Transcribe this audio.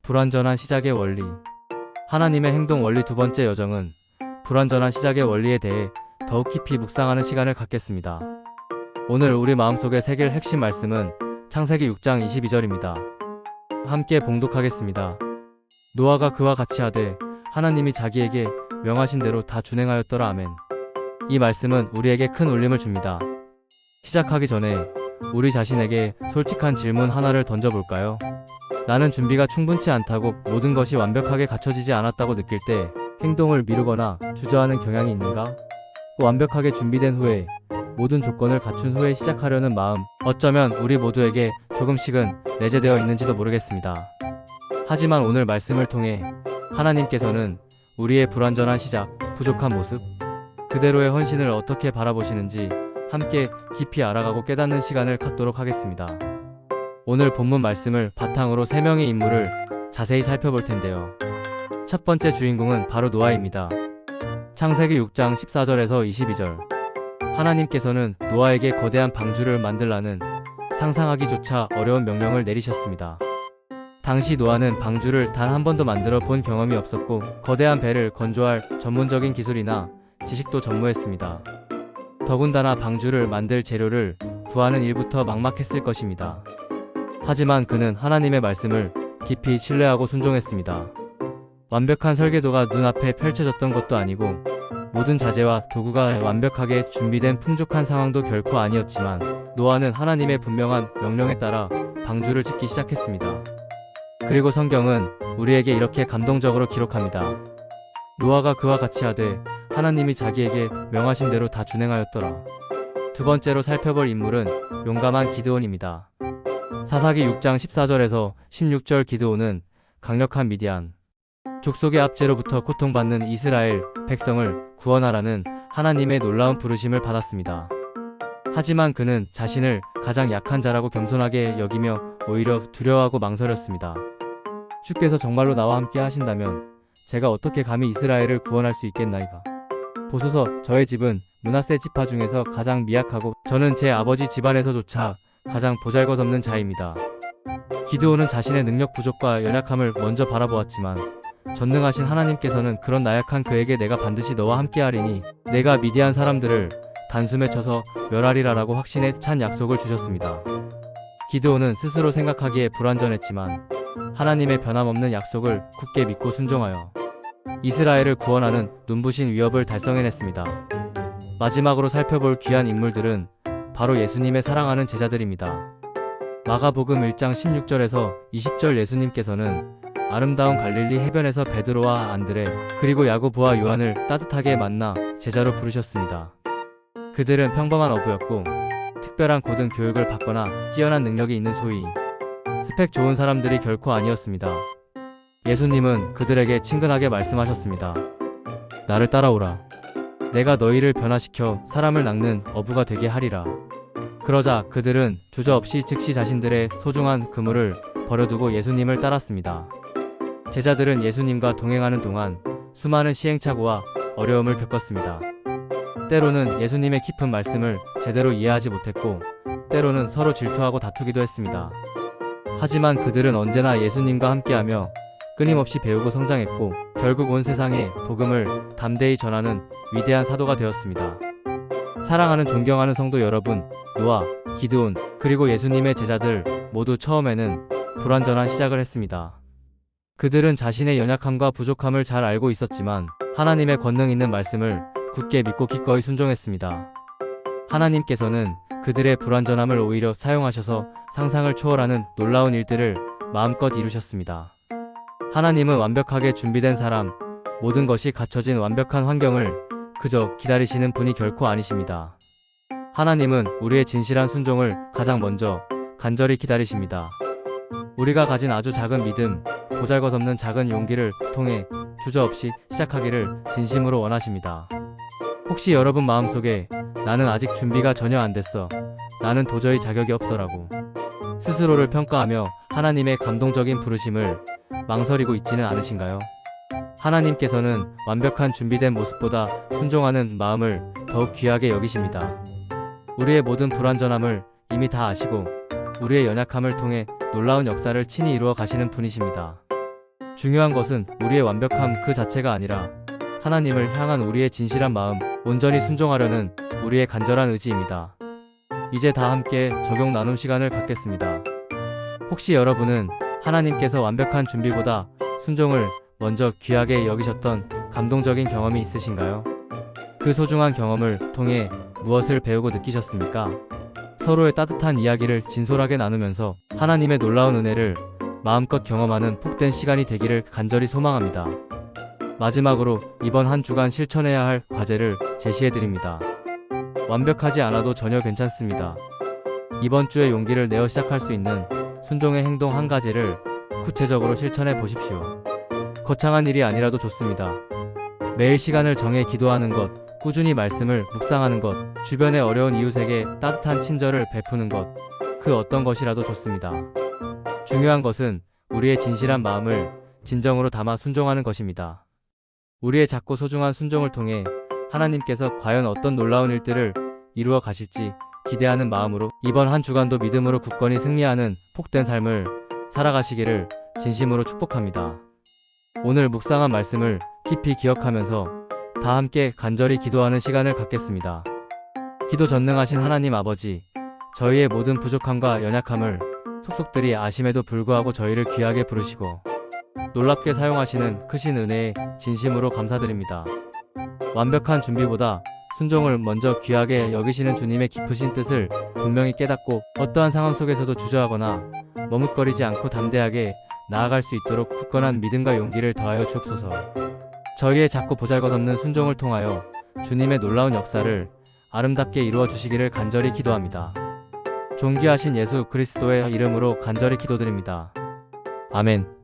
불완전한 시작의 원리. 하나님의 행동 원리 두 번째 여정은 불완전한 시작의 원리에 대해 더욱 깊이 묵상하는 시간을 갖겠습니다. 오늘 우리 마음속에 새길 핵심 말씀은 창세기 6장 22절입니다. 함께 봉독하겠습니다. 노아가 그와 같이 하되 하나님이 자기에게 명하신 대로 다 준행하였더라. 아멘. 이 말씀은 우리에게 큰 울림을 줍니다. 시작하기 전에 우리 자신에게 솔직한 질문 하나를 던져볼까요? 나는 준비가 충분치 않다고 모든 것이 완벽하게 갖춰지지 않았다고 느낄 때 행동을 미루거나 주저하는 경향이 있는가? 완벽하게 준비된 후에 모든 조건을 갖춘 후에 시작하려는 마음, 어쩌면 우리 모두에게 조금씩은 내재되어 있는지도 모르겠습니다. 하지만 오늘 말씀을 통해 하나님께서는 우리의 불완전한 시작, 부족한 모습, 그대로의 헌신을 어떻게 바라보시는지 함께 깊이 알아가고 깨닫는 시간을 갖도록 하겠습니다. 오늘 본문 말씀을 바탕으로 3명의 인물을 자세히 살펴볼 텐데요. 첫 번째 주인공은 바로 노아입니다. 창세기 6장 14절에서 22절. 하나님께서는 노아에게 거대한 방주를 만들라는 상상하기조차 어려운 명령을 내리셨습니다. 당시 노아는 방주를 단 한 번도 만들어 본 경험이 없었고 거대한 배를 건조할 전문적인 기술이나 지식도 전무했습니다. 더군다나 방주를 만들 재료를 구하는 일부터 막막했을 것입니다. 하지만 그는 하나님의 말씀을 깊이 신뢰하고 순종했습니다. 완벽한 설계도가 눈앞에 펼쳐졌던 것도 아니고 모든 자재와 도구가 완벽하게 준비된 풍족한 상황도 결코 아니었지만 노아는 하나님의 분명한 명령에 따라 방주를 짓기 시작했습니다. 그리고 성경은 우리에게 이렇게 감동적으로 기록합니다. 노아가 그와 같이 하되 하나님이 자기에게 명하신 대로 다 준행하였더라. 두 번째로 살펴볼 인물은 용감한 기드온입니다. 사사기 6장 14절에서 16절. 기드온은 강력한 미디안 족속의 압제로부터 고통받는 이스라엘 백성을 구원하라는 하나님의 놀라운 부르심을 받았습니다. 하지만 그는 자신을 가장 약한 자라고 겸손하게 여기며 오히려 두려워하고 망설였습니다. 주께서 정말로 나와 함께 하신다면 제가 어떻게 감히 이스라엘을 구원할 수 있겠나이까? 보소서, 저의 집은 므낫세 지파 중에서 가장 미약하고 저는 제 아버지 집안에서조차 가장 보잘것없는 자입니다. 기드온은 자신의 능력 부족과 연약함을 먼저 바라보았지만 전능하신 하나님께서는 그런 나약한 그에게 내가 반드시 너와 함께하리니 내가 미디안 사람들을 단숨에 쳐서 멸하리라라고 확신에 찬 약속을 주셨습니다. 기드온은 스스로 생각하기에 불완전했지만 하나님의 변함없는 약속을 굳게 믿고 순종하여 이스라엘을 구원하는 눈부신 위협을 달성해냈습니다. 마지막으로 살펴볼 귀한 인물들은 바로 예수님의 사랑하는 제자들입니다. 마가복음 1장 16절에서 20절. 예수님께서는 아름다운 갈릴리 해변에서 베드로와 안드레 그리고 야고보와 요한을 따뜻하게 만나 제자로 부르셨습니다. 그들은 평범한 어부였고 특별한 고등 교육을 받거나 뛰어난 능력이 있는 소위 스펙 좋은 사람들이 결코 아니었습니다. 예수님은 그들에게 친근하게 말씀하셨습니다. 나를 따라오라. 내가 너희를 변화시켜 사람을 낚는 어부가 되게 하리라. 그러자 그들은 주저없이 즉시 자신들의 소중한 그물을 버려두고 예수님을 따랐습니다. 제자들은 예수님과 동행하는 동안 수많은 시행착오와 어려움을 겪었습니다. 때로는 예수님의 깊은 말씀을 제대로 이해하지 못했고 때로는 서로 질투하고 다투기도 했습니다. 하지만 그들은 언제나 예수님과 함께하며 끊임없이 배우고 성장했고 결국 온 세상에 복음을 담대히 전하는 위대한 사도가 되었습니다. 사랑하는 존경하는 성도 여러분, 노아, 기드온, 그리고 예수님의 제자들 모두 처음에는 불완전한 시작을 했습니다. 그들은 자신의 연약함과 부족함을 잘 알고 있었지만 하나님의 권능 있는 말씀을 굳게 믿고 기꺼이 순종했습니다. 하나님께서는 그들의 불완전함을 오히려 사용하셔서 상상을 초월하는 놀라운 일들을 마음껏 이루셨습니다. 하나님은 완벽하게 준비된 사람, 모든 것이 갖춰진 완벽한 환경을 그저 기다리시는 분이 결코 아니십니다. 하나님은 우리의 진실한 순종을 가장 먼저 간절히 기다리십니다. 우리가 가진 아주 작은 믿음, 보잘것없는 작은 용기를 통해 주저없이 시작하기를 진심으로 원하십니다. 혹시 여러분 마음속에 나는 아직 준비가 전혀 안 됐어, 나는 도저히 자격이 없어라고 스스로를 평가하며 하나님의 감동적인 부르심을 망설이고 있지는 않으신가요? 하나님께서는 완벽한 준비된 모습보다 순종하는 마음을 더욱 귀하게 여기십니다. 우리의 모든 불완전함을 이미 다 아시고 우리의 연약함을 통해 놀라운 역사를 친히 이루어 가시는 분이십니다. 중요한 것은 우리의 완벽함 그 자체가 아니라 하나님을 향한 우리의 진실한 마음, 온전히 순종하려는 우리의 간절한 의지입니다. 이제 다 함께 적용 나눔 시간을 갖겠습니다. 혹시 여러분은 하나님께서 완벽한 준비보다 순종을 먼저 귀하게 여기셨던 감동적인 경험이 있으신가요? 그 소중한 경험을 통해 무엇을 배우고 느끼셨습니까? 서로의 따뜻한 이야기를 진솔하게 나누면서 하나님의 놀라운 은혜를 마음껏 경험하는 복된 시간이 되기를 간절히 소망합니다. 마지막으로 이번 한 주간 실천해야 할 과제를 제시해드립니다. 완벽하지 않아도 전혀 괜찮습니다. 이번 주에 용기를 내어 시작할 수 있는 순종의 행동 한 가지를 구체적으로 실천해 보십시오. 거창한 일이 아니라도 좋습니다. 매일 시간을 정해 기도하는 것, 꾸준히 말씀을 묵상하는 것, 주변의 어려운 이웃에게 따뜻한 친절을 베푸는 것, 그 어떤 것이라도 좋습니다. 중요한 것은 우리의 진실한 마음을 진정으로 담아 순종하는 것입니다. 우리의 작고 소중한 순종을 통해 하나님께서 과연 어떤 놀라운 일들을 이루어 가실지 기대하는 마음으로 이번 한 주간도 믿음으로 굳건히 승리하는 복된 삶을 살아가시기를 진심으로 축복합니다. 오늘 묵상한 말씀을 깊이 기억하면서 다 함께 간절히 기도하는 시간을 갖겠습니다. 기도 전능하신 하나님 아버지, 저희의 모든 부족함과 연약함을 속속들이 아심에도 불구하고 저희를 귀하게 부르시고 놀랍게 사용하시는 크신 은혜에 진심으로 감사드립니다. 완벽한 준비보다 순종을 먼저 귀하게 여기시는 주님의 깊으신 뜻을 분명히 깨닫고 어떠한 상황 속에서도 주저하거나 머뭇거리지 않고 담대하게 나아갈 수 있도록 굳건한 믿음과 용기를 더하여 주옵소서. 저희의 작고 보잘것없는 순종을 통하여 주님의 놀라운 역사를 아름답게 이루어 주시기를 간절히 기도합니다. 존귀하신 예수 그리스도의 이름으로 간절히 기도드립니다. 아멘.